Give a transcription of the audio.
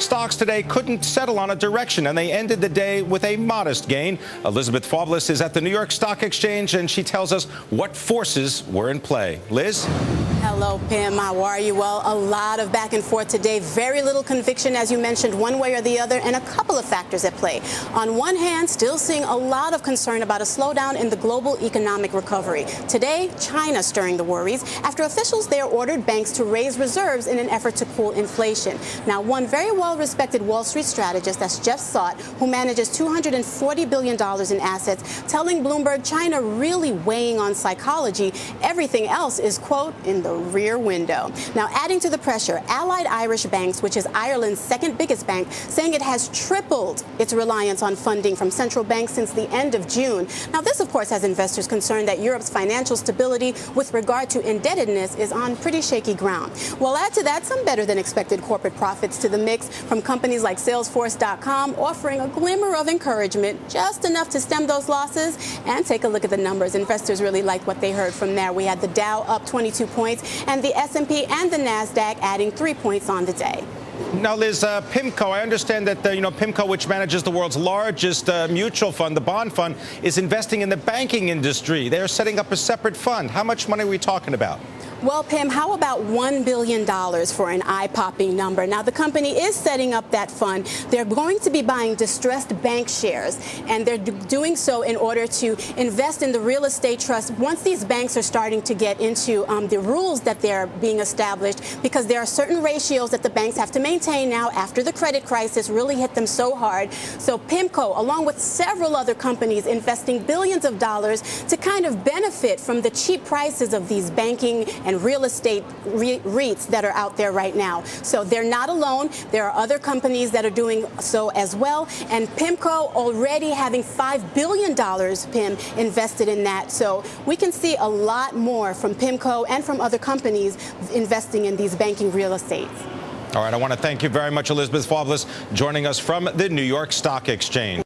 Stocks today couldn't settle on a direction, and they ended the day with a modest gain. Elizabeth Faublas is at the New York Stock Exchange, and she tells us what forces were in play. Liz? Hello, Pimm. How are you? Well, a lot of back and forth today. Very little conviction, as you mentioned, one way or the other, and a couple of factors at play. On one hand, still seeing a lot of concern about a slowdown in the global economic recovery. Today, China stirring the worries after officials there ordered banks to raise reserves in an effort to cool inflation. Now, one very well-respected Wall Street strategist, that's Jeff Sott, who manages $240 billion in assets, telling Bloomberg China really weighing on psychology. Everything else is, quote, in the rear window. Now, adding to the pressure, Allied Irish Banks, which is Ireland's second biggest bank, saying it has tripled its reliance on funding from central banks since the end of June. Now, this, of course, has investors concerned that Europe's financial stability with regard to indebtedness is on pretty shaky ground. Well, add to that some better than expected corporate profits to the mix from companies like Salesforce.com, offering a glimmer of encouragement, just enough to stem those losses. And take a look at the numbers. Investors really liked what they heard from there. We had the Dow up 22 points and the S&P and the NASDAQ adding 3 points on the day. Now, Liz, PIMCO, I understand that, PIMCO, which manages the world's largest mutual fund, the bond fund, is investing in the banking industry. They're setting up a separate fund. How much money are we talking about? Well, Pimm, how about $1 billion for an eye-popping number? Now, the company is setting up that fund. They're going to be buying distressed bank shares, and they're doing so in order to invest in the real estate trust once these banks are starting to get into the rules that they're being established, because there are certain ratios that the banks have to maintain now after the credit crisis really hit them so hard. So PIMCO, along with several other companies, investing billions of dollars to kind of benefit from the cheap prices of these banking and real estate REITs that are out there right now. So they're not alone. There are other companies that are doing so as well. And PIMCO already having $5 billion, Pimm, invested in that. So we can see a lot more from PIMCO and from other companies investing in these banking real estates. All right. I want to thank you very much, Elizabeth Faublas, joining us from the New York Stock Exchange.